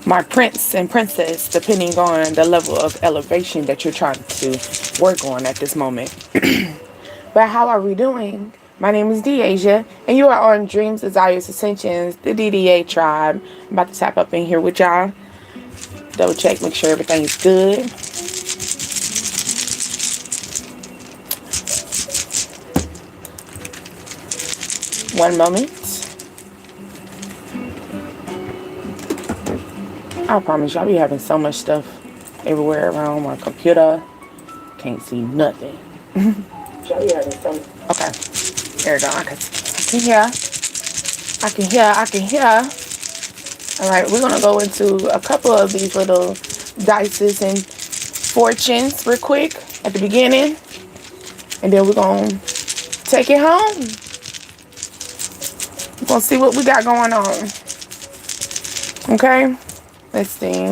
my prince and princess, depending on the level of elevation that you're trying to work on at this moment. But how are we doing? My name is Deasia, and you are on Dreams, Desires, Ascensions, the DDA tribe. I'm about to tap up in here with y'all. Double check, make sure everything's good. One moment. I promise y'all be having so much stuff everywhere around my computer. Can't see nothing. Y'all be having so much. Okay. There we go. I can hear. I can hear. Alright, we're gonna go into a couple of these little dices and fortunes real quick at the beginning. And then we're gonna take it home. We're gonna see what we got going on. Okay? Let's see.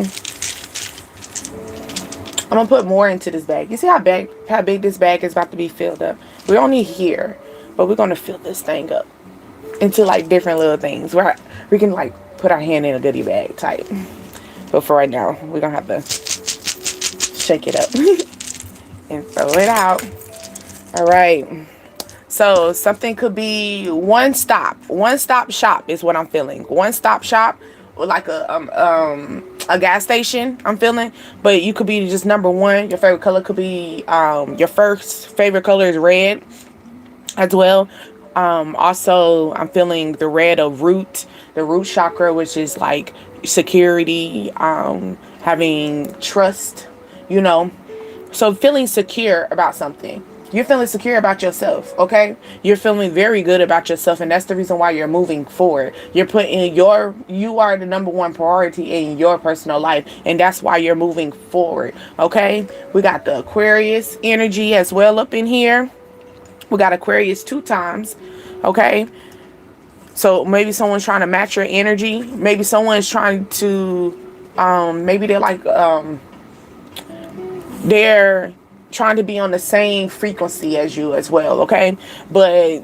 I'm gonna put more into this bag. You see how big this bag is about to be filled up? We're only here, but we're gonna fill this thing up into like different little things where we can like put our hand in a goodie bag type. But for right now, we're gonna have to shake it up and throw it out. All right. So something could be one stop shop is what I'm feeling. One stop shop, or like a gas station I'm feeling, but you could be just number one. Your favorite color could be your first favorite color is red as well. Also I'm feeling the red of the root chakra, which is like security, having trust, you know. So feeling secure about something. You're feeling secure about yourself, okay? You're feeling very good about yourself, and that's the reason why you're moving forward. You're putting you are the number one priority in your personal life, and that's why you're moving forward, okay? We got the Aquarius energy as well up in here. We got Aquarius 2 times, okay? So maybe someone's trying to match your energy. Maybe someone's trying to, maybe they're like, they're trying to be on the same frequency as you as well, okay? But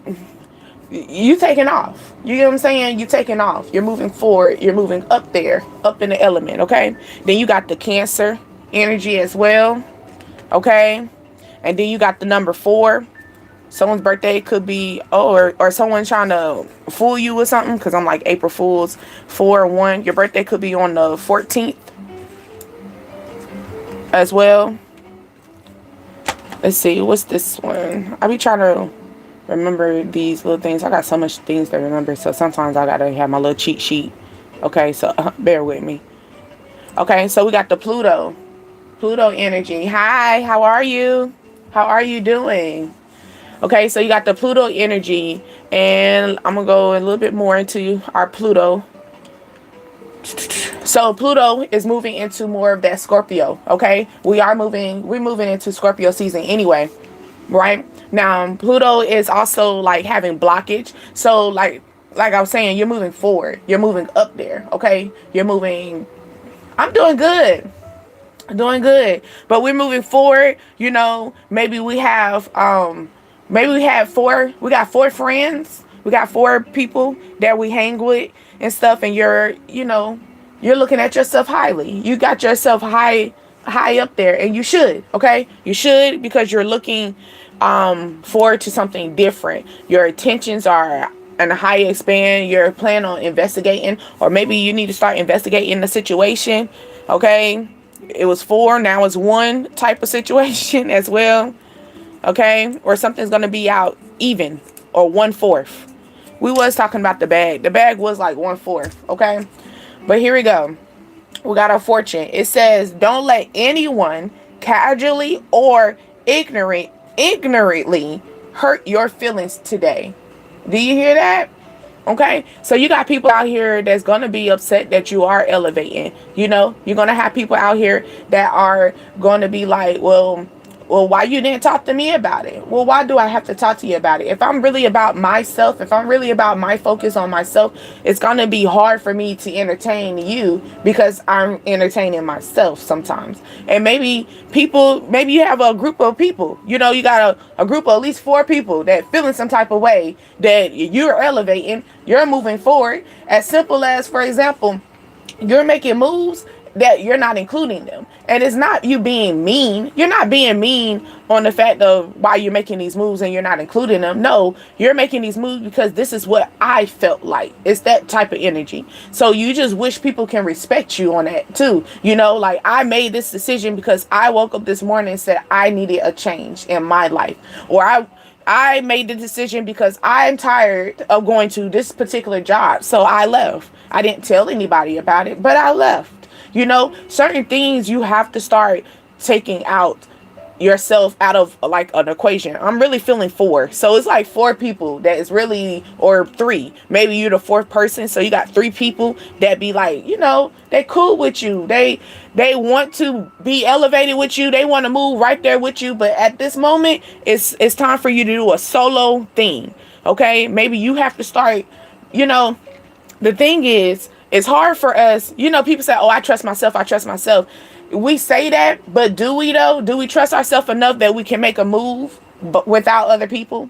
you taking off. You get what I'm saying? You taking off. You're moving forward. You're moving up there, up in the element, okay? Then you got the Cancer energy as well, okay? And then you got the number 4. Someone's birthday could be, or someone trying to fool you with something, because I'm like April Fool's 4-1. Your birthday could be on the 14th as well. Let's see, what's this one? I be trying to remember these little things. I got so much things to remember, so sometimes I gotta have my little cheat sheet. Okay, so bear with me. Okay, so we got the Pluto energy. Hi, how are you? How are you doing? Okay, so you got the Pluto energy, and I'm gonna go a little bit more into our Pluto. So Pluto is moving into more of that Scorpio, okay? We're moving into Scorpio season anyway, right? Now, Pluto is also like having blockage. So like I was saying, you're moving forward. You're moving up there, okay? You're moving. I'm doing good. But we're moving forward, you know. Maybe we have we got 4 friends. We got 4 people that we hang with and stuff, and you're looking at yourself highly. You got yourself high up there, and you should, okay? You should, because you're looking forward to something different. Your intentions are in a high expand. You're planning on investigating, or maybe you need to start investigating the situation, okay? It was 4, now it's 1 type of situation as well, okay? Or something's going to be out even, or 1/4. We was talking about the bag. The bag was like 1/4, okay? But here we go. We got our fortune. It says, don't let anyone casually or ignorantly hurt your feelings today. Do you hear that? Okay, so you got people out here that's going to be upset that you are elevating. You know, you're going to have people out here that are going to be like, well, why you didn't talk to me about it? Well, why do I have to talk to you about it? If I'm really about myself, if I'm really about my focus on myself, it's going to be hard for me to entertain you, because I'm entertaining myself sometimes. And maybe you have a group of people, you know, you got a group of at least 4 people that feeling some type of way that you're elevating, you're moving forward. As simple as, for example, you're making moves that you're not including them. And it's not you being mean. You're not being mean on the fact of why you're making these moves and you're not including them. No, you're making these moves because this is what I felt like. It's that type of energy. So you just wish people can respect you on that too. You know, like I made this decision because I woke up this morning and said I needed a change in my life. Or I made the decision because I'm tired of going to this particular job. So I left. I didn't tell anybody about it, but I left. You know, certain things you have to start taking out yourself out of like an equation. I'm really feeling 4. So it's like 4 people that is really, or 3. Maybe you're the 4th person. So you got 3 people that be like, you know, they cool with you. They want to be elevated with you. They want to move right there with you. But at this moment, it's time for you to do a solo thing. Okay? Maybe you have to start, you know, the thing is, it's hard for us. You know, people say, oh, I trust myself. I trust myself. We say that, but do we though? Do we trust ourselves enough that we can make a move but without other people?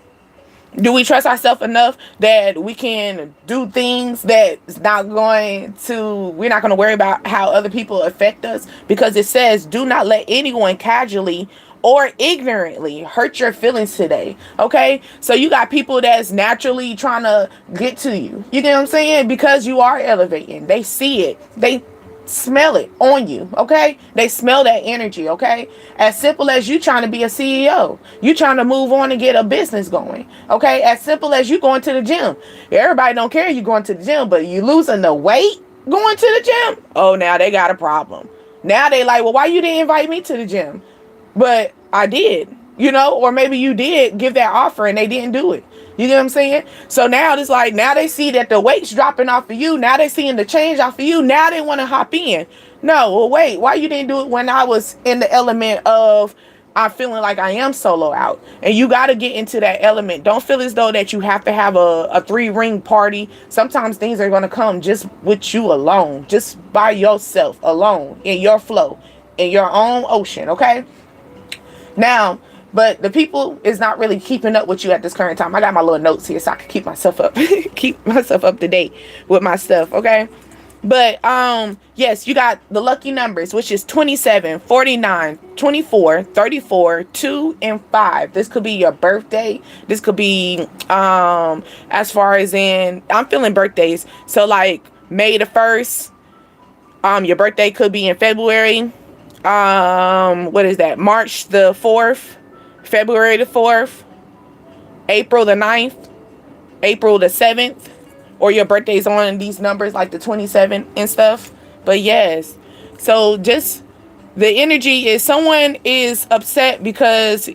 Do we trust ourselves enough that we can do things that's not going to, we're not going to worry about how other people affect us? Because it says, do not let anyone casually or ignorantly hurt your feelings today. Okay? So you got people that's naturally trying to get to you. You get what I'm saying? Because you are elevating. They see it. They smell it on you. Okay? They smell that energy. Okay? As simple as you trying to be a CEO. You trying to move on and get a business going. Okay? As simple as you going to the gym. Everybody don't care you going to the gym, but you losing the weight going to the gym. Oh, now they got a problem. Now they like, well, why you didn't invite me to the gym? But I did, you know, or maybe you did give that offer and they didn't do it. You get what I'm saying? So now it's like, now they see that the weight's dropping off of you. Now they seeing the change off of you. Now they want to hop in. No, well, wait, why you didn't do it when I was in the element of I'm feeling like I am solo out? And you got to get into that element. Don't feel as though that you have to have a 3-ring party. Sometimes things are going to come just with you alone, just by yourself alone in your flow, in your own ocean. Okay. Now, but the people is not really keeping up with you at this current time. I got my little notes here so I can keep myself up, keep myself up to date with my stuff. Okay. But, yes, you got the lucky numbers, which is 27, 49, 24, 34, 2, and 5. This could be your birthday. This could be, as far as in, I'm feeling birthdays. So like May the 1st, your birthday could be in February. What is that? March the 4th, February the 4th, April the 9th, April the 7th, or your birthday's on these numbers like the 27 and stuff. But yes, so just the energy is someone is upset because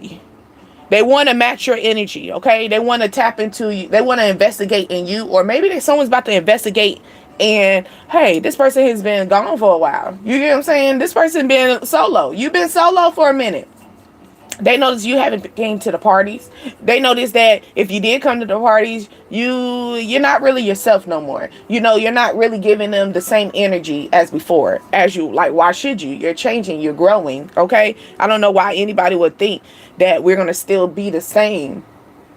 they want to match your energy. Okay. They want to tap into you. They want to investigate in you, or maybe someone's about to investigate. And hey, this person has been gone for a while. You get what I'm saying? This person been solo. You've been solo for a minute. They notice you haven't came to the parties. They notice that if you did come to the parties, you're not really yourself no more. You know, you're not really giving them the same energy as before. As you like, why should you? You're changing, you're growing. Okay. I don't know why anybody would think that we're gonna still be the same.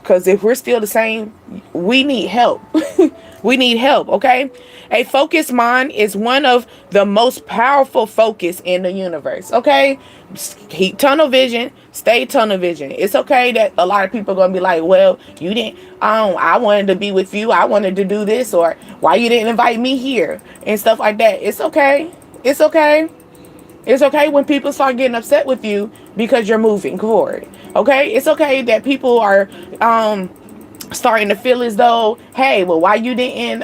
Because if we're still the same, we need help. We need help, okay? A focused mind is one of the most powerful focus in the universe, okay? Keep tunnel vision, stay tunnel vision. It's okay that a lot of people are going to be like, well, you didn't, I wanted to be with you. I wanted to do this, or why you didn't invite me here and stuff like that. It's okay. It's okay. It's okay when people start getting upset with you because you're moving forward. Okay? It's okay that people are starting to feel as though, hey, well, why you didn't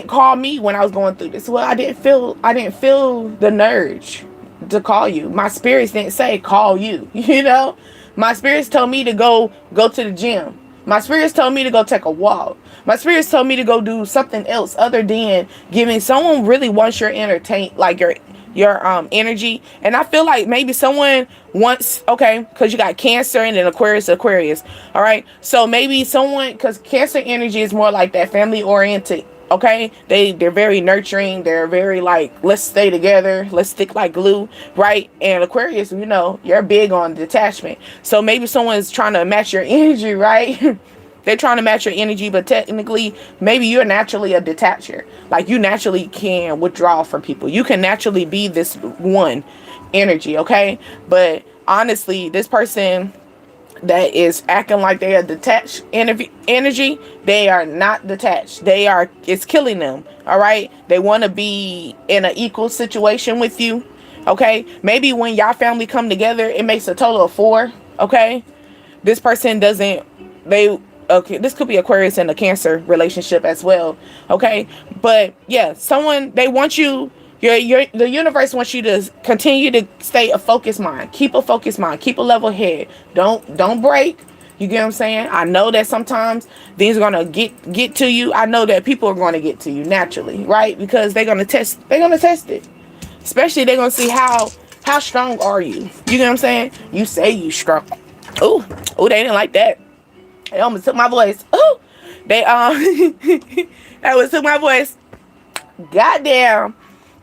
call me when I was going through this? Well, I didn't feel the urge to call you. My spirits didn't say call you. You know? My spirits told me to go to the gym. My spirits told me to go take a walk. My spirits told me to go do something else other than giving. Someone really wants your your energy. And I feel like maybe someone wants, okay, because you got Cancer and then Aquarius. All right. So maybe someone, because Cancer energy is more like that family oriented. Okay. They're very nurturing. They're very like, let's stay together. Let's stick like glue. Right. And Aquarius, you know, you're big on detachment. So maybe someone's trying to match your energy. Right. They're trying to match your energy, but technically, maybe you're naturally a detacher. Like, you naturally can withdraw from people. You can naturally be this one energy, okay? But honestly, this person that is acting like they are detached energy, they are not detached. It's killing them, all right? They want to be in an equal situation with you, okay? Maybe when y'all family come together, it makes a total of 4, okay? This person doesn't, okay, this could be Aquarius and a Cancer relationship as well, okay? But yeah, they want you, the universe wants you to continue to stay a focused mind. Keep a focused mind. Keep a level head. Don't break. You get what I'm saying? I know that sometimes things are gonna get to you. I know that people are gonna get to you naturally, right? Because they're gonna test it. Especially they're gonna see how strong are you. You get what I'm saying? You say you strong. Oh, they didn't like that. They almost took my voice. Oh, they that was took my voice. Goddamn.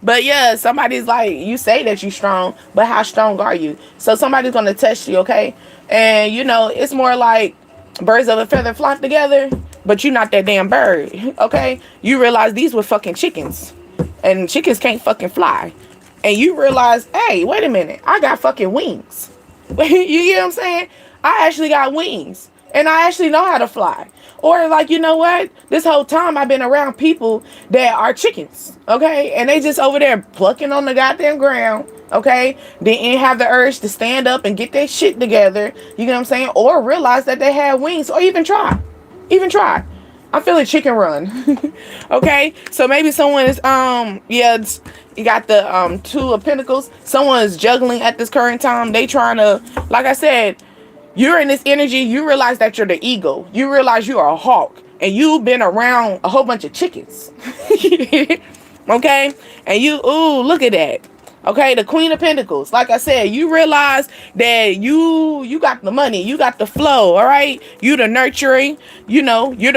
But yeah, somebody's like, you say that you're strong, but how strong are you? So somebody's gonna test you, okay? And you know, it's more like birds of a feather flock together, but you're not that damn bird, okay? You realize these were fucking chickens, and chickens can't fucking fly. And you realize, hey, wait a minute, I got fucking wings. You get what I'm saying? I actually got wings, and I actually know how to fly. Or like, you know what? This whole time I've been around people that are chickens, okay? And they just over there plucking on the goddamn ground, okay? They didn't have the urge to stand up and get their shit together, you know what I'm saying? Or realize that they had wings, or even try. I'm feeling chicken run, okay? So maybe someone is, you got the 2 of Pentacles. Someone is juggling at this current time. They trying to, like I said, you're in this energy, you realize that you're the eagle. You realize you are a hawk. And you've been around a whole bunch of chickens. Okay? And ooh, look at that. Okay, the Queen of Pentacles. Like I said, you realize that you got the money. You got the flow, all right? You the nurturing. You know, you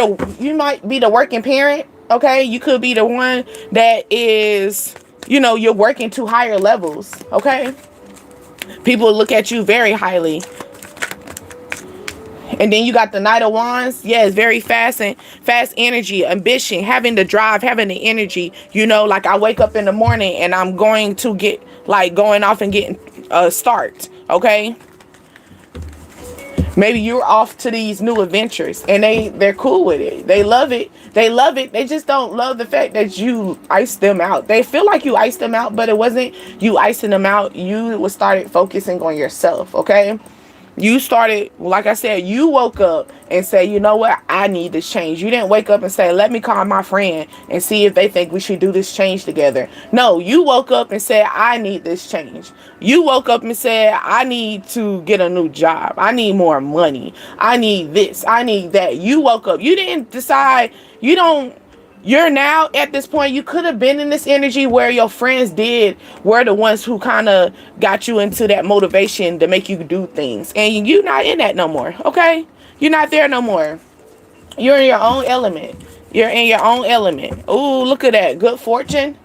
might be the working parent. Okay? You could be the one that is, you know, you're working to higher levels. Okay? People look at you very highly. And then you got the Knight of Wands. Yeah, it's very fast energy, ambition, having the drive, having the energy. You know, like I wake up in the morning and I'm going to get, like, going off and getting a start. Okay. Maybe you're off to these new adventures and they're cool with it. They love it. They just don't love the fact that you iced them out. They feel like you iced them out, but it wasn't you icing them out. You started focusing on yourself. Okay. You started, like I said, you woke up and say, you know what, I need this change. You didn't wake up and say, let me call my friend and see if they think we should do this change together. No, you woke up and said, I need this change. You woke up and said, I need to get a new job. I need more money. I need this. I need that. You woke up. You didn't decide. You're now at this point, you could have been in this energy where your friends were the ones who kind of got you into that motivation to make you do things. And you're not in that no more, okay? You're not there no more. You're in your own element. Ooh, look at that. Good fortune,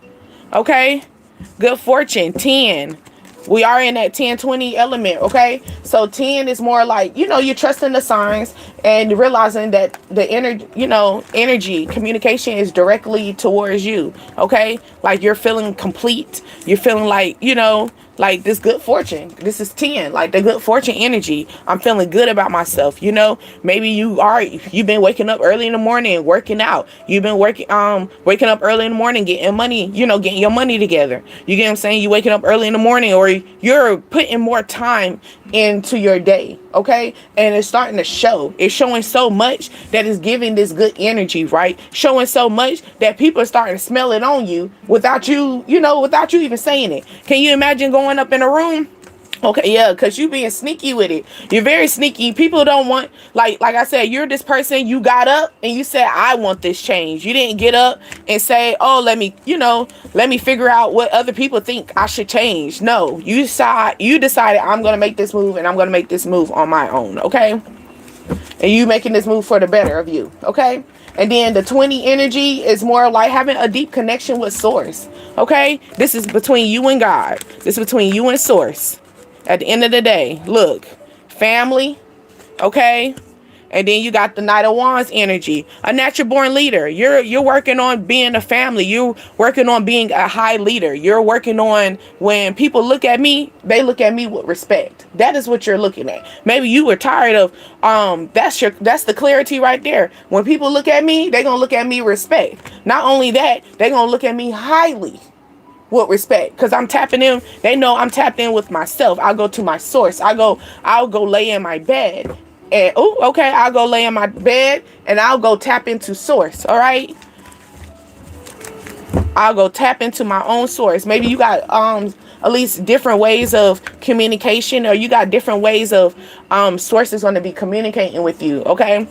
okay? Good fortune, 10. We are in that 10-20 element, okay? So 10 is more like, you know, you're trusting the signs and realizing that the energy, communication is directly towards you, okay? Like you're feeling complete. You're feeling like, you know, like this good fortune. This is 10, like the good fortune energy. I'm feeling good about myself, you know? Maybe you've been waking up early in the morning, working out. You've been waking up early in the morning, getting money, you know, getting your money together. You get what I'm saying? You waking up early in the morning, or you're putting more time into your day, okay? And it's starting to show. It's showing so much that it's giving this good energy, right? Showing so much that people are starting to smell it on you without you even saying it. Can you imagine going up in a room? Okay, yeah, because you being sneaky with it. You're very sneaky. People don't want, like I said, you're this person, you got up and you said, I want this change. You didn't get up and say, oh, let me figure out what other people think I should change. No, you decided I'm going to make this move, and I'm going to make this move on my own, okay? And you making this move for the better of you, okay? And then the 20 energy is more like having a deep connection with source, okay? This is between you and God. This is between you and source. At the end of the day, look, family, okay? And then you got the Knight of Wands energy, a natural born leader. You're working on being a family. You're working on being a high leader. You're working on, when people look at me, they look at me with respect. That is what you're looking at. Maybe you were tired of that's the clarity right there. When people look at me, they're gonna look at me respect. Not only that, they're gonna look at me highly with respect, because I'm tapping in. They know I'm tapped in with myself. I'll go to my source. I'll go lay in my bed. And okay, I'll go lay in my bed and I'll go tap into source. All right, I'll go tap into my own source. Maybe you got at least different ways of communication, or you got different ways of sources going to be communicating with you. Okay,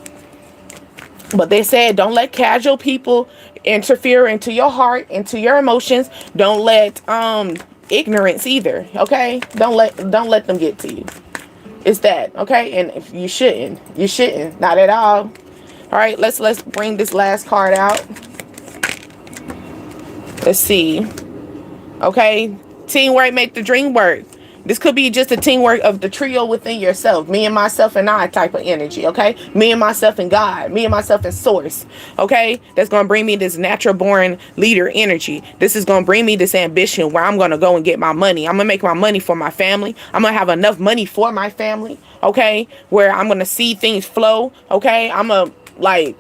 but they said don't let casual people interfere into your heart, into your emotions. Don't let ignorance either. Okay, don't let them get to you. It's that. Okay, and if you shouldn't, not at all. All right, let's bring this last card out. Let's see. Okay, teamwork make the dream work. This could be just a teamwork of the trio within yourself. Me and myself and I type of energy, okay? Me and myself and God. Me and myself and source, okay? That's going to bring me this natural born leader energy. This is going to bring me this ambition where I'm going to go and get my money. I'm going to make my money for my family. I'm going to have enough money for my family, okay? Where I'm going to see things flow, okay? I'm going to, like,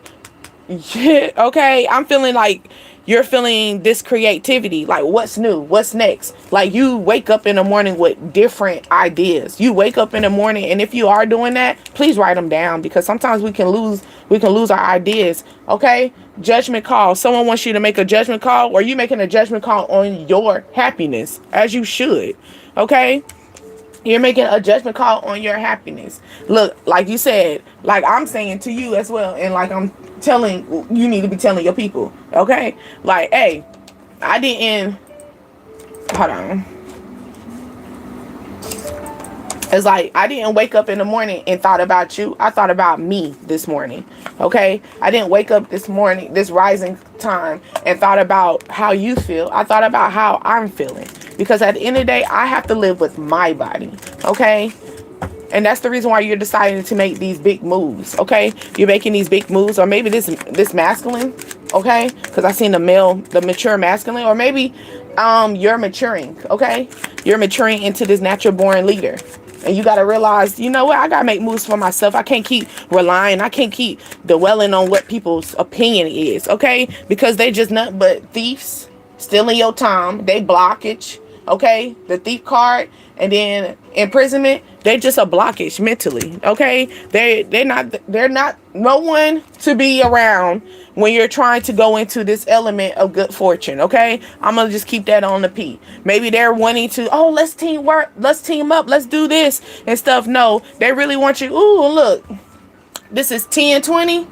yeah, okay? I'm feeling like you're feeling this creativity, like what's new, what's next. Like you wake up in the morning with different ideas. You wake up in the morning, and if you are doing that, please write them down, because sometimes we can lose our ideas. Okay, judgment call. Someone wants you to make a judgment call, or you making a judgment call on your happiness, as you should. Okay, you're making a judgment call on your happiness. Look, like you said, like I'm saying to you as well, and like I'm telling, you need to be telling your people, okay? Like, hey, I didn't, hold on. It's like, I didn't wake up in the morning and thought about you. I thought about me this morning, okay? I didn't wake up this morning, this rising time, and thought about how you feel. I thought about how I'm feeling. Because at the end of the day, I have to live with my body, okay? And that's the reason why you're deciding to make these big moves, okay? You're making these big moves, or maybe this masculine, okay? Because I seen the mature masculine, or maybe you're maturing, okay? You're maturing into this natural born leader. And you got to realize, you know what? I got to make moves for myself. I can't keep relying. I can't keep dwelling on what people's opinion is, okay? Because they just nothing but thieves, stealing your time. They blockage, okay? The thief card, and then imprisonment. They just a blockage mentally, okay? They're not no one to be around when you're trying to go into this element of good fortune, okay? I'm gonna just keep that on the P. Maybe they're wanting to, oh, let's teamwork, let's team up, let's do this and stuff. No, they really want you. Ooh, look, this is 10/20,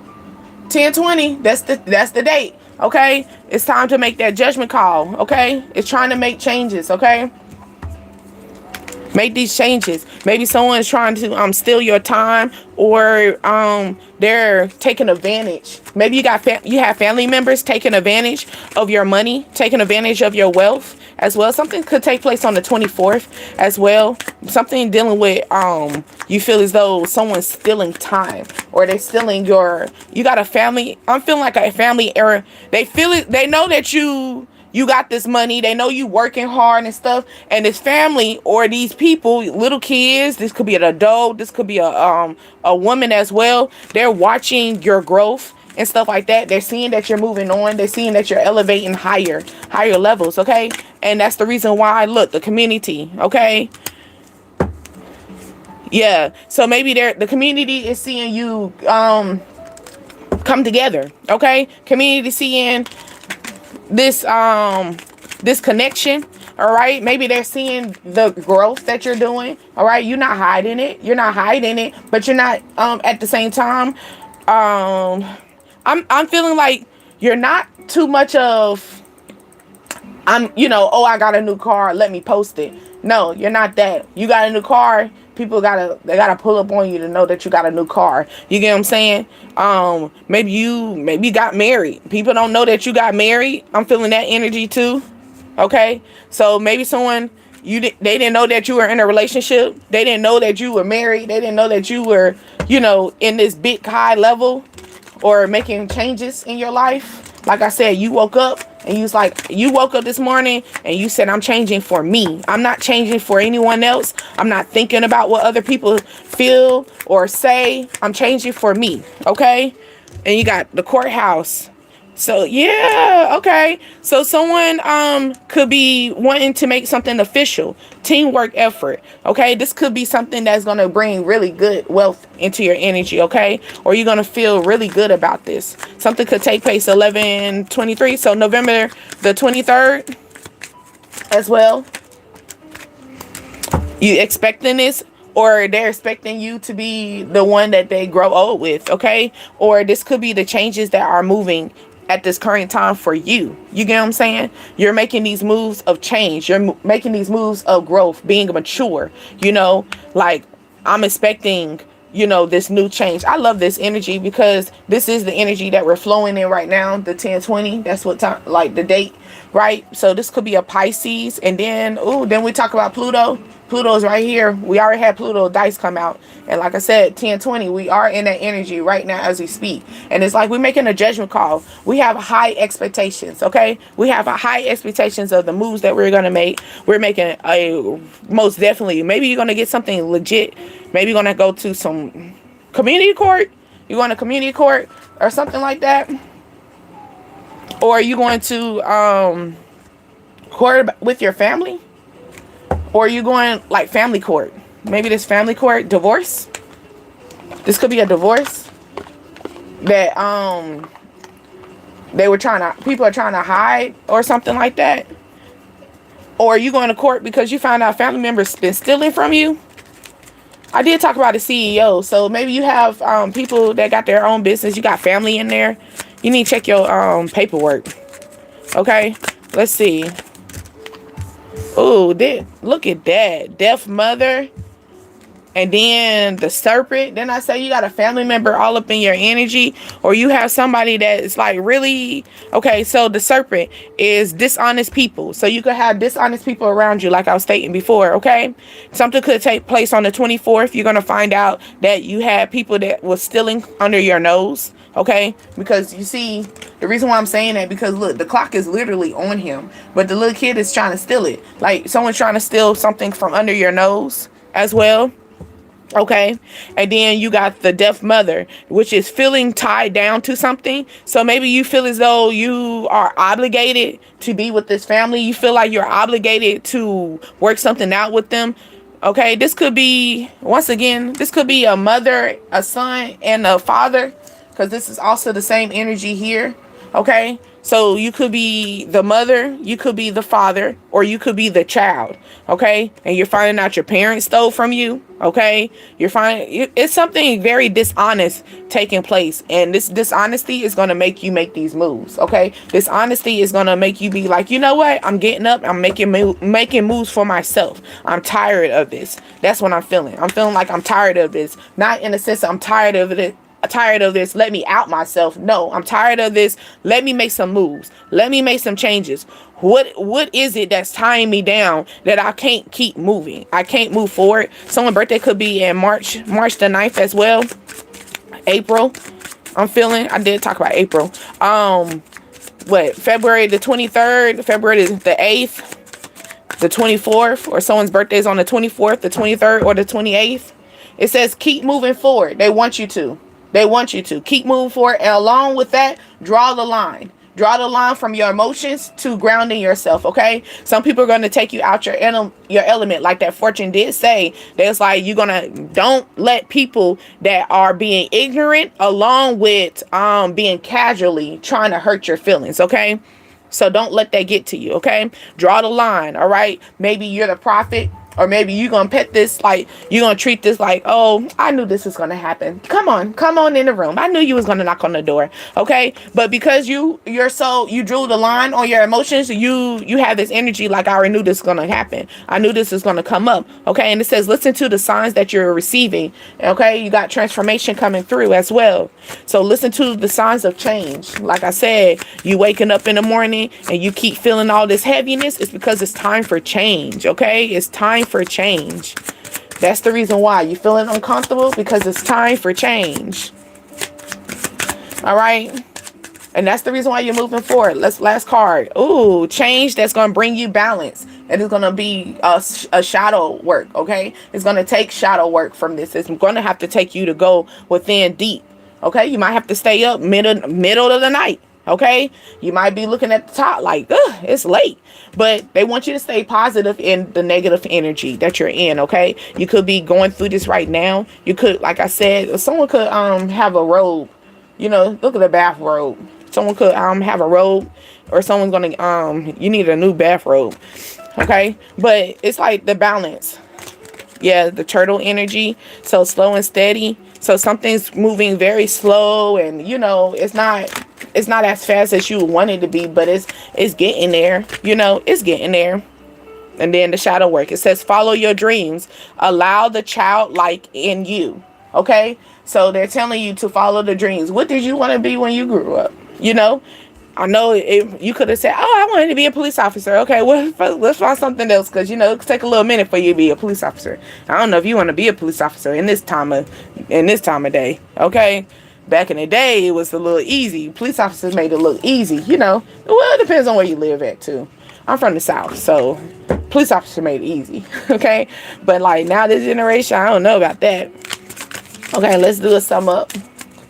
10/20. That's the date, okay? It's time to make that judgment call, okay? It's trying to make changes, okay? Make these changes. Maybe someone's trying to steal your time, or they're taking advantage. Maybe you have family members taking advantage of your money, taking advantage of your wealth as well. Something could take place on the 24th as well. Something dealing with you feel as though someone's stealing time, or they're stealing you got a family. I'm feeling like a family error. They feel it. They know that you got this money. They know you working hard and stuff. And this family, or these people, little kids, this could be an adult, this could be a woman as well. They're watching your growth and stuff like that. They're seeing that you're moving on. They're seeing that you're elevating higher levels, okay? And that's the reason why, look, the community, okay? Yeah. So maybe the community is seeing you come together, okay? Community seeing this connection, all right? Maybe they're seeing the growth that you're doing, all right? You're not hiding it, but you're not at the same time. I'm feeling like you're not too much of oh, I got a new car, let me post it. No, you're not that. You got a new car, people gotta pull up on you to know that you got a new car. You get what I'm saying? Maybe you got married. People don't know that you got married. I'm feeling that energy too. Okay, so maybe someone They didn't know that you were in a relationship. They didn't know that you were married. They didn't know that you were, in this big high level or making changes in your life. Like I said, you woke up and you woke up this morning and you said, I'm changing for me. I'm not changing for anyone else. I'm not thinking about what other people feel or say. I'm changing for me. Okay. And you got the courthouse. So yeah, okay. So someone could be wanting to make something official, teamwork effort. Okay, this could be something that's gonna bring really good wealth into your energy. Okay, or you're gonna feel really good about this. Something could take place 11/23, so November the 23rd as well. You expecting this? Or they're expecting you to be the one that they grow old with, okay? Or this could be the changes that are moving at this current time for you. You get what I'm saying? You're making these moves of change. You're making these moves of growth, being mature, like I'm expecting, this new change. I love this energy because this is the energy that we're flowing in right now, the 10/20. That's what time, like the date, right? So this could be a Pisces. And then, then we talk about Pluto. Pluto's right here. We already had Pluto dice come out. And like I said, 10/20, we are in that energy right now as we speak. And it's like we're making a judgment call. We have high expectations, okay? We have a high expectations of the moves that we're going to make. We're making most definitely, maybe you're going to get something legit. Maybe you're going to go to some community court. You're going to community court or something like that. Or you're going to court with your family. Or you going like family court. Maybe this family court, divorce. This could be a divorce that people are trying to hide or something like that. Or you going to court because you found out family members been stealing from you. I did talk about a CEO, so maybe you have people that got their own business. You got family in there. You need to check your paperwork. Okay, let's see. Oh, look at that. Deaf mother. And then the serpent. Then I say you got a family member all up in your energy. Or you have somebody that is like really... Okay, so the serpent is dishonest people. So you could have dishonest people around you like I was stating before, okay? Something could take place on the 24th. You're going to find out that you had people that was stealing under your nose. Okay, because you see, the reason why I'm saying that, because look, the clock is literally on him, but the little kid is trying to steal it. Like someone's trying to steal something from under your nose as well. Okay, and then you got the deaf mother, which is feeling tied down to something. So maybe you feel as though you are obligated to be with this family. You feel like you're obligated to work something out with them. Okay, this could be, once again, this could be a mother, a son, and a father. Because this is also the same energy here. Okay. So you could be the mother. You could be the father. Or you could be the child. Okay. And you're finding out your parents stole from you. Okay. You're finding it's something very dishonest taking place. And this dishonesty is going to make you make these moves. Okay. Dishonesty is going to make you be like, you know what? I'm getting up. I'm making moves for myself. I'm tired of this. That's what I'm feeling. I'm feeling like I'm tired of this. Not in the sense I'm tired of it. Tired of this, let me out myself. No, I'm tired of this. Let me make some moves. Let me make some changes. What is it that's tying me down that I can't keep moving? I can't move forward. Someone's birthday could be in March the 9th as well. April. I did talk about April. February the 23rd, February the 8th, the 24th, or someone's birthday is on the 24th, the 23rd, or the 28th. It says keep moving forward. They want you to. They want you to keep moving forward. And along with that, draw the line. Draw the line from your emotions to grounding yourself, okay? Some people are going to take you out your element, like that fortune did say. There's like, don't let people that are being ignorant along with being casually trying to hurt your feelings, okay? So don't let that get to you, okay? Draw the line, all right? Maybe you're the prophet. Or maybe you're gonna pet this like you're gonna treat this like, oh, I knew this was gonna happen. Come on in the room. I knew you was gonna knock on the door. Okay. But because you drew the line on your emotions, you have this energy like, I already knew this was gonna happen. I knew this was gonna come up. Okay. And it says listen to the signs that you're receiving. Okay, you got transformation coming through as well. So listen to the signs of change. Like I said, you waking up in the morning and you keep feeling all this heaviness, it's because it's time for change. Okay, it's time for change. That's the reason why you feeling uncomfortable, because it's time for change. All right. And that's the reason why you're moving forward. Last card. Ooh, change that's going to bring you balance. It is going to be a shadow work, okay? It's going to take shadow work from this. It's going to have to take you to go within deep, okay? You might have to stay up middle of the night, okay? You might be looking at the top like, ugh, it's late. But they want you to stay positive in the negative energy that you're in, okay? You could be going through this right now. You could, like I said, someone could have a robe. You know, look at the bathrobe. Someone could have a robe, or someone's gonna you need a new bathrobe. Okay, but it's like the balance. Yeah, the turtle energy. So slow and steady. So something's moving very slow, and you know it's not as fast as you want it to be, but it's getting there. You know, it's getting there. And then the shadow work. It says follow your dreams. Allow the childlike in you. Okay, so they're telling you to follow the dreams. What did you want to be when you grew up? You know, I know you could have said, oh, I wanted to be a police officer. Okay, well, let's find something else, because, you know, it could take a little minute for you to be a police officer. I don't know if you want to be a police officer in this time of day. Okay, back in the day, it was a little easy. Police officers made it look easy, you know. Well, it depends on where you live at, too. I'm from the South, so police officer made it easy. Okay, but like now this generation, I don't know about that. Okay, let's do a sum up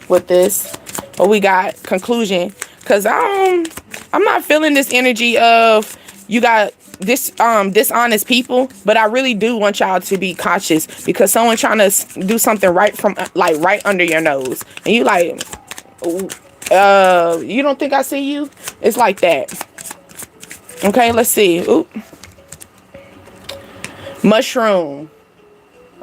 with this. What we got, conclusion, because I'm not feeling this energy of you got this dishonest people, but I really do want y'all to be cautious, because someone trying to do something right under your nose, and you like, you don't think I see you? It's like that. Okay, let's see. Oop. Mushroom.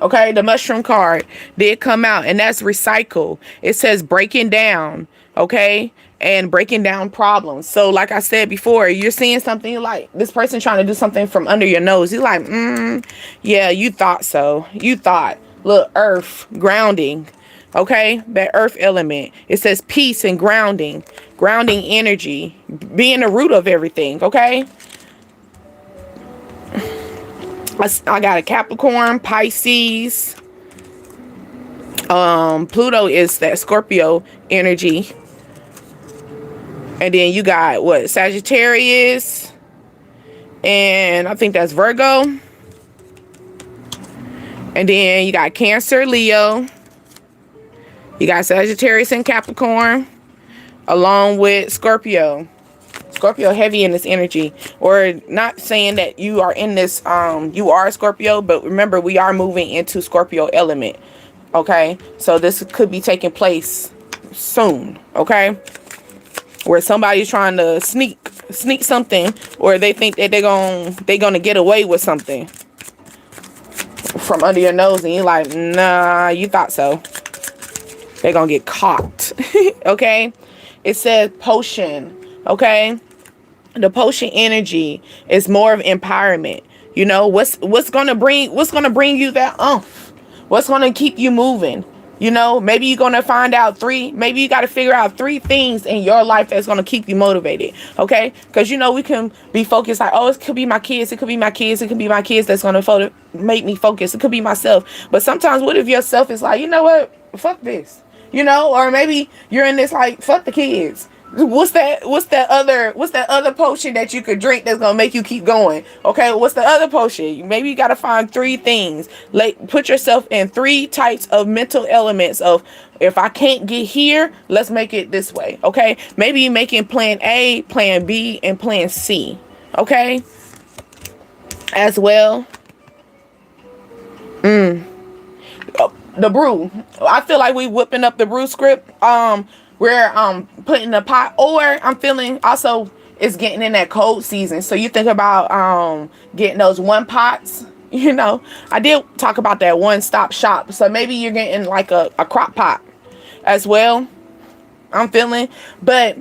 Okay, the mushroom card did come out, and that's recycle. It says breaking down, okay, and breaking down problems. So like I said before, you're seeing something, you like this person trying to do something from under your nose. You're like, yeah, you thought so. You thought. Look, earth, grounding, okay, that earth element. It says peace and grounding energy, being the root of everything, okay? I got a Capricorn, Pisces. Pluto is that Scorpio energy. And then you got what? Sagittarius. And I think that's Virgo. And then you got Cancer, Leo. You got Sagittarius and Capricorn, along with Scorpio. Scorpio heavy in this energy. Or not saying that you are in this, you are a Scorpio, but remember, we are moving into Scorpio element. Okay, so this could be taking place soon. Okay, where somebody's trying to sneak something, or they think that they're gonna get away with something from under your nose, and you're like, nah, you thought so. They're gonna get caught. Okay, it says potion. Okay, the potion energy is more of empowerment. You know, what's gonna bring you that oomph? What's gonna keep you moving? You know, maybe you're gonna find out maybe you got to figure out 3 things in your life that's gonna keep you motivated. Okay, because you know we can be focused like, oh, it could be my kids, it could be my kids, it could be my kids that's gonna make me focus. It could be myself. But sometimes, what if yourself is like, you know what, fuck this, you know? Or maybe you're in this like, fuck the kids. What's that other potion that you could drink that's gonna make you keep going? Okay, what's the other potion? Maybe you gotta find 3 things. Like, put yourself in 3 types of mental elements of, if I can't get here, let's make it this way. Okay, maybe you're making plan A, plan B, and plan C. Okay, as well. The brew. I feel like we whipping up the brew script. We're putting the pot, or I'm feeling also it's getting in that cold season. So you think about getting those 1 pots, You know, I did talk about that one-stop shop. So maybe you're getting like a crock pot as well. I'm feeling. But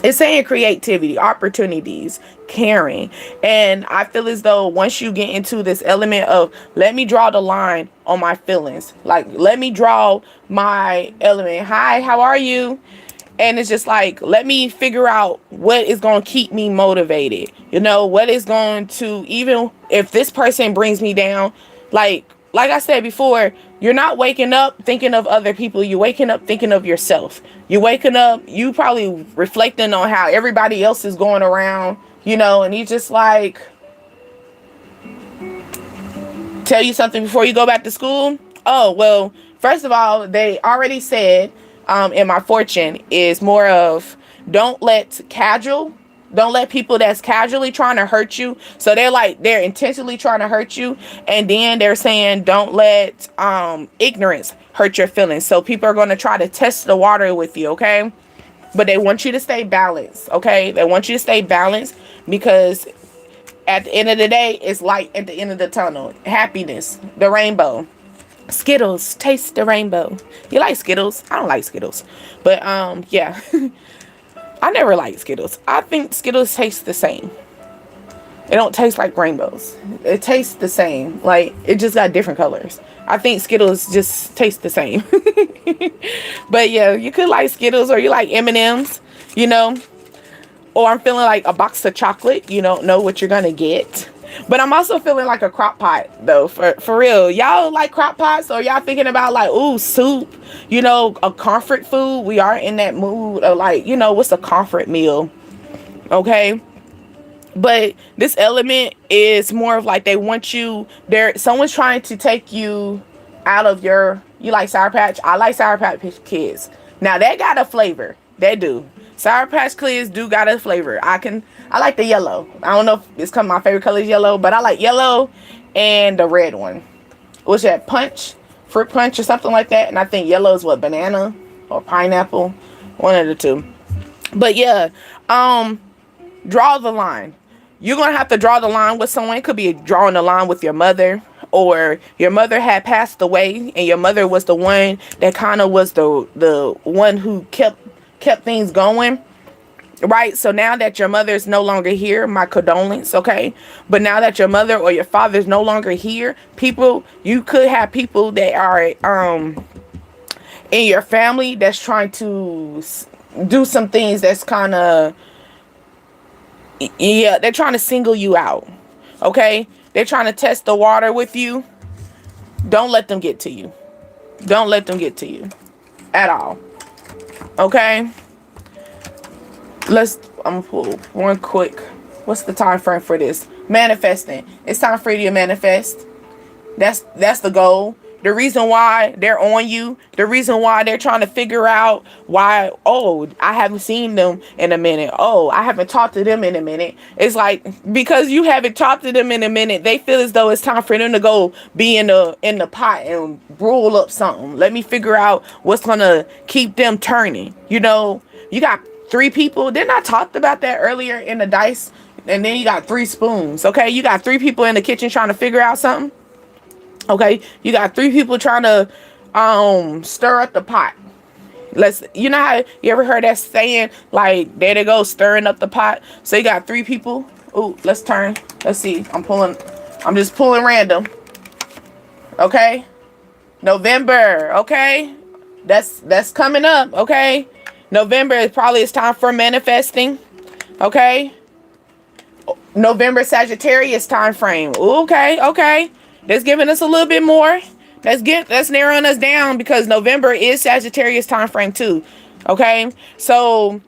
it's saying creativity, opportunities, caring. And I feel as though once you get into this element of let me draw the line on my feelings, like let me draw my element. Hi, how are you? And it's just like, let me figure out what is going to keep me motivated. You know, what is going to, even if this person brings me down, like I said before, you're not waking up thinking of other people. You're waking up thinking of yourself. You're waking up, you probably reflecting on how everybody else is going around, you know, and you just like, tell you something before you go back to school. Oh, well, first of all, they already said, in my fortune is more of don't let people that's casually trying to hurt you. So they're intentionally trying to hurt you. And then they're saying don't let ignorance hurt your feelings. So people are going to try to test the water with you, okay? But they want you to stay balanced, okay? They want you to stay balanced because at the end of the day, it's light at the end of the tunnel. Happiness, the rainbow. Skittles, taste the rainbow. You like Skittles? I don't like Skittles. But yeah. I never liked Skittles. I think Skittles taste the same. It don't taste like rainbows. It tastes the same. Like it just got different colors. I think Skittles just taste the same. But yeah, you could like Skittles or you like M&Ms, you know. Or I'm feeling like a box of chocolate. You don't know what you're gonna get. But I'm also feeling like a crock pot though, for real. Y'all like crock pots, or y'all thinking about like, ooh, soup, you know, a comfort food? We are in that mood of like, you know, what's a comfort meal? Okay. But this element is more of like they want you there. Someone's trying to take you out of you like Sour Patch? I like Sour Patch Kids. Now they got a flavor. They do. Sour Patch Kids do got a flavor. I like the yellow. I don't know if it's my favorite color is yellow, but I like yellow and the red one. What's that? Fruit punch or something like that. And I think yellow is what, banana or pineapple? One of the two. But yeah, draw the line. You're going to have to draw the line with someone. It could be drawing the line with your mother, or your mother had passed away and your mother was the one that kind of was the one who kept things going, right? So now that your mother is no longer here, my condolence, okay? But now that your mother or your father is no longer here, you could have people that are in your family that's trying to do some things that's kind of, yeah, they're trying to single you out, okay? They're trying to test the water with you. Don't let them get to you. Don't let them get to you at all. Okay, I'm gonna pull one quick. What's the time frame for this? Manifesting. It's time for you to manifest. That's the goal. The reason why they're on you, the reason why they're trying to figure out why, oh, I haven't seen them in a minute. Oh, I haven't talked to them in a minute. It's like, because you haven't talked to them in a minute, they feel as though it's time for them to go be in the pot and roll up something. Let me figure out what's going to keep them turning. You know, you got 3 people. Didn't I talk about that earlier in the dice? And then you got 3 spoons. Okay, you got 3 people in the kitchen trying to figure out something. Okay, you got 3 people trying to stir up the pot. You know how you ever heard that saying, like, there they go, stirring up the pot? So you got 3 people. Ooh, let's turn. Let's see. I'm just pulling random. Okay, November. Okay, that's coming up. Okay, November is probably it's time for manifesting. Okay, November Sagittarius time frame. Okay. That's giving us a little bit more. That's narrowing us down because November is Sagittarius time frame too. Okay, so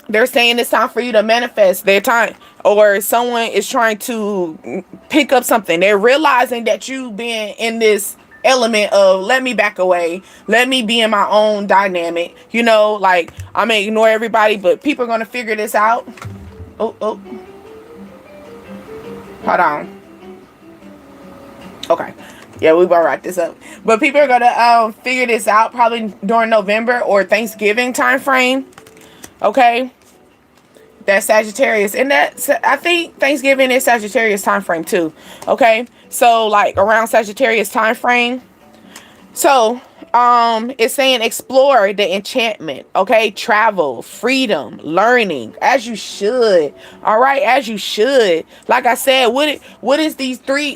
they're saying it's time for you to manifest their time, or someone is trying to pick up something. They're realizing that you been in this element of let me back away, let me be in my own dynamic. You know, like I may ignore everybody, but people are gonna figure this out. Oh, hold on. Okay, yeah, we better wrap this up. But people are gonna figure this out probably during November or Thanksgiving time frame. Okay, That Sagittarius, and that I think Thanksgiving is Sagittarius time frame too. Okay, so like around Sagittarius time frame. So, it's saying explore the enchantment, okay? Travel, freedom, learning, as you should. All right, as you should. Like I said, what is these three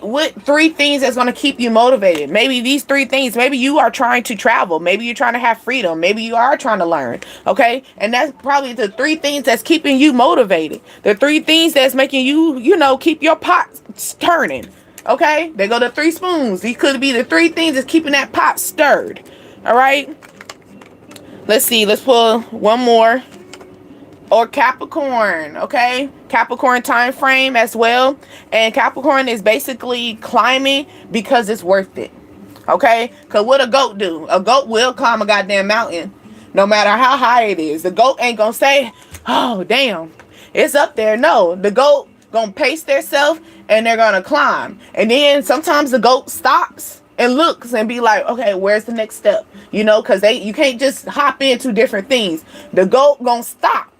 things that's gonna keep you motivated? Maybe these three things. Maybe you are trying to travel. Maybe you're trying to have freedom. Maybe you are trying to learn. Okay, and that's probably the three things that's keeping you motivated. The three things that's making you, keep your pot turning. Okay, they go to 3 spoons. These could be the 3 things that's keeping that pot stirred. All right, let's see. Let's pull one more. Or Capricorn. Okay, Capricorn time frame as well. And Capricorn is basically climbing because it's worth it. Okay, because what a goat do? A goat will climb a goddamn mountain, no matter how high it is. The goat ain't gonna say, "Oh damn, it's up there." No, the goat gonna pace themselves and they're gonna climb. And then sometimes the goat stops and looks and be like, okay, where's the next step? Because you can't just hop into different things. The goat gonna stop,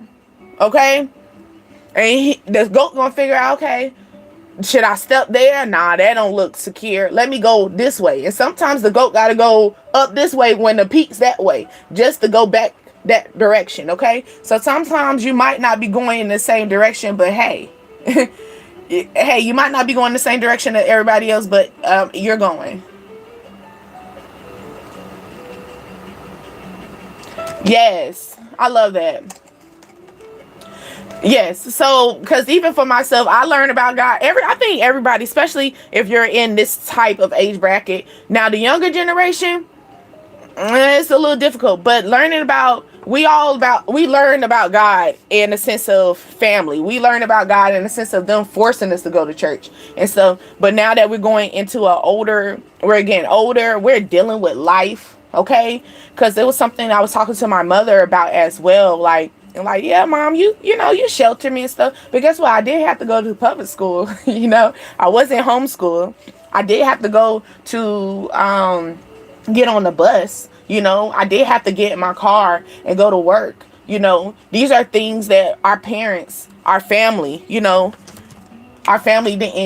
okay? And the goat gonna figure out, okay, should I step there? Nah, that don't look secure. Let me go this way. And sometimes the goat gotta go up this way when the peak's that way, just to go back that direction, okay? So sometimes you might not be going in the same direction, but hey, hey, you might not be going the same direction that everybody else, but you're going. Yes, I love that. Yes, so because even for myself, I learned about God. I think everybody, especially if you're in this type of age bracket. Now, the younger generation, it's a little difficult, but we learn about God in the sense of family. We learn about God in the sense of them forcing us to go to church and stuff. But now that we're going into we're getting older, we're dealing with life, okay? Because it was something I was talking to my mother about as well. Like, yeah, Mom, you shelter me and stuff. But guess what? I did have to go to public school. I wasn't homeschooled. I did have to go to get on the bus. I did have to get in my car and go to work. These are things that our parents, our family didn't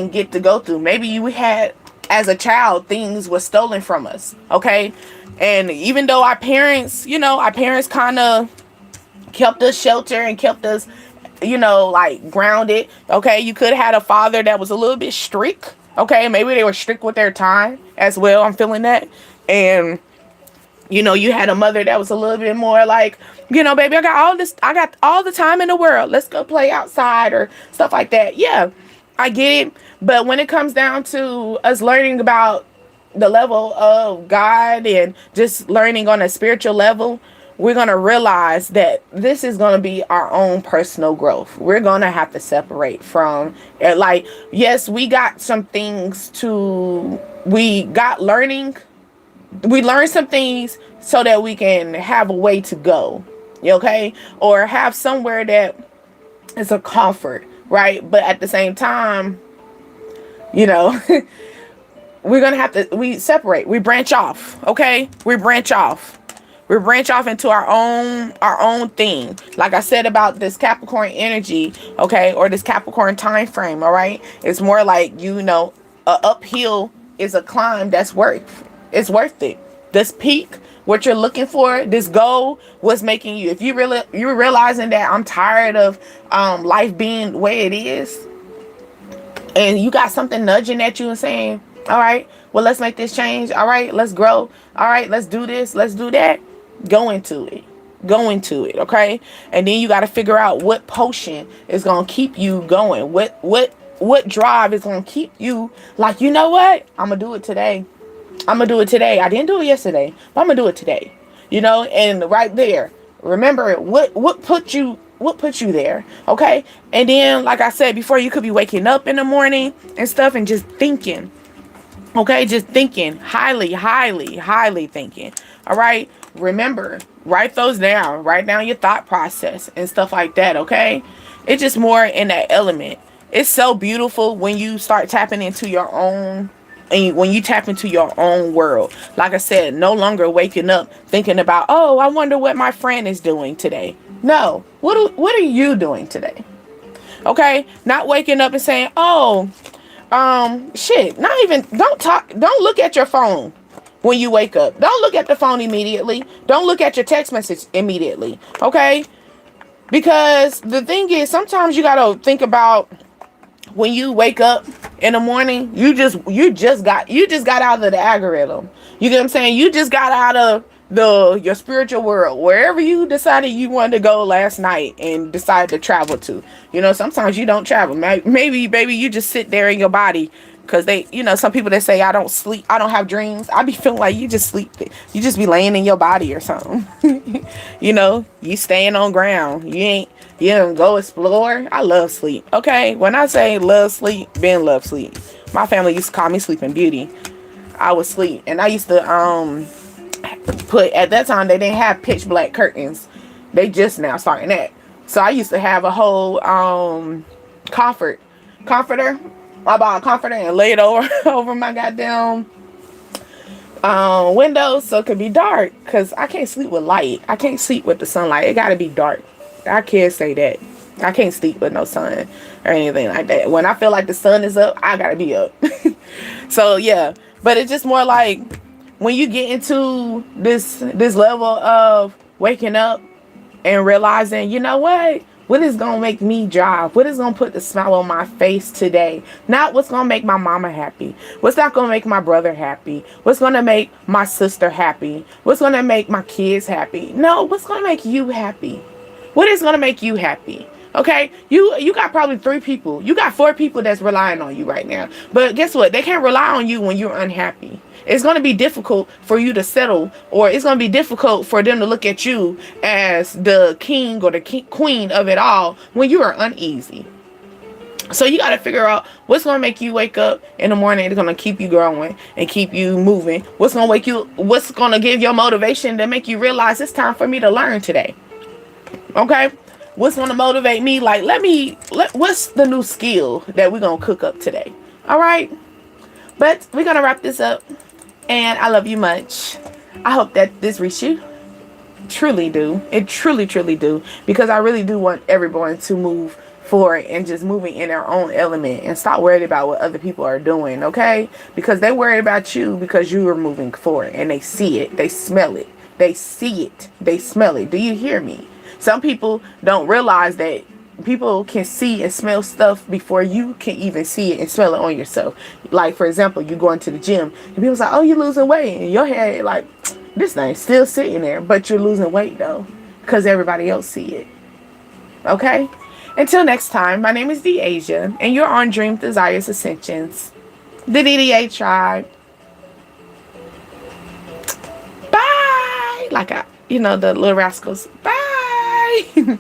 get to go through. Maybe you had, as a child, things were stolen from us. Okay. And even though our parents kind of kept us shelter and kept us, like grounded. Okay. You could have had a father that was a little bit strict. Okay. Maybe they were strict with their time as well. I'm feeling that. And you had a mother that was a little bit more like, baby, I got all the time in the world. Let's go play outside or stuff like that. Yeah, I get it. But when it comes down to us learning about the level of God and just learning on a spiritual level, we're going to realize that this is going to be our own personal growth. We're going to have to separate from, like, yes, we got some things we learn some things so that we can have a way to go, okay? Or have somewhere that is a comfort, right? But at the same time, we're going to have to, we separate, we branch off, okay? We branch off into our own thing. Like I said about this Capricorn energy, okay? Or this Capricorn time frame, all right? It's more like, a uphill is a climb that's worth it. This peak, what you're looking for, this goal, what's making you, if you're realizing that I'm tired of life being the way it is, and you got something nudging at you and saying, all right, well, let's make this change. All right, let's grow. All right, let's do this. Let's do that. Go into it. Okay. And then you got to figure out what potion is going to keep you going. What drive is going to keep you like, you know what? I'm going to do it today. I didn't do it yesterday, but I'm going to do it today. And right there, remember what put you there. Okay. And then, like I said before, you could be waking up in the morning and stuff and just thinking. Okay. Just thinking, highly thinking. All right. Remember, write those down. Write down your thought process and stuff like that. Okay. It's just more in that element. It's so beautiful when you start tapping into your own. And when you tap into your own world, like I said, no longer waking up thinking about, oh, I wonder what my friend is doing today. No, what are you doing today? Okay? Not waking up and saying, oh, shit. Not even, don't look at your phone when you wake up. Don't look at the phone immediately. Don't look at your text message immediately. Okay? Because the thing is, sometimes you gotta think about when you wake up in the morning, you just got out of the algorithm. You get what I'm saying? You just got out of your spiritual world, wherever you decided you wanted to go last night and decided to travel to. Sometimes you don't travel. Maybe, baby, you just sit there in your body. Because some people that say, I don't sleep, I don't have dreams. I be feeling like you just sleep. You just be laying in your body or something. You staying on ground. You don't go explore. I love sleep. Okay. When I say love sleep, Ben love sleep. My family used to call me Sleeping Beauty. I would sleep. And I used to, at that time, they didn't have pitch black curtains. They just now starting that. So I used to have a whole, comforter. I bought a comforter and laid over my goddamn windows so it could be dark, because I can't sleep with light. I can't sleep with the sunlight. It gotta be dark. I can't say that. I can't sleep with no sun or anything like that. When I feel like the sun is up, I gotta be up. So yeah, but it's just more like when you get into this level of waking up and realizing, you know what is gonna make me drive? What is gonna put the smile on my face today? Not what's gonna make my mama happy. What's not gonna make my brother happy? What's gonna make my sister happy? What's gonna make my kids happy? No, what's gonna make you happy? What is gonna make you happy? Okay, you got probably 3 people. You got 4 people that's relying on you right now. But guess what? They can't rely on you when you're unhappy. It's going to be difficult for you to settle, or it's going to be difficult for them to look at you as the king or the queen of it all when you are uneasy. So you got to figure out what's going to make you wake up in the morning. It's going to keep you growing and keep you moving. What's going to give your motivation to make you realize it's time for me to learn today. Okay? What's going to motivate me? Like, what's the new skill that we're going to cook up today? All right? But we're going to wrap this up. And I love you much. I hope that this reached you. Truly do. It truly, truly do. Because I really do want everyone to move forward and just moving in their own element and stop worried about what other people are doing, okay? Because they worry about you because you are moving forward and they see it. They smell it. They see it. They smell it. Do you hear me? Some people don't realize that people can see and smell stuff before you can even see it and smell it on yourself. Like, for example, you go into the gym and people's like, oh, you're losing weight. And your head, like, this thing's still sitting there, but you're losing weight, though, because everybody else see it. Okay? Until next time, my name is Deasia, and you're on Dream Desires Ascensions, the DDA tribe. Bye! Like, the Little Rascals. Bye!